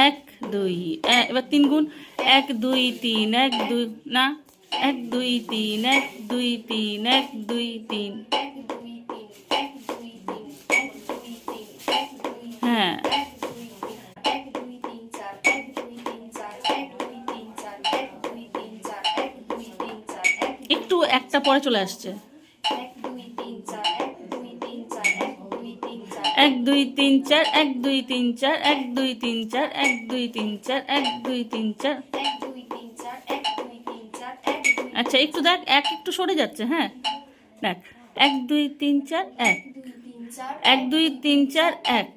এক দুই, এবার 3 গুণ। 1 2 3 1 2, না 1 2 3 1 2 3 1 2 3। হ্যাঁ, একটু একটা পরে চলে আসছে। 1 2 3 4 1 2 3 4 1 2 3 4 1 2 3 4 1 2 3 4। আচ্ছা একটু দেখ, এক একটু সরে যাচ্ছে। হ্যাঁ দেখ, 1 2 3 4 1 1 2 3 4 1।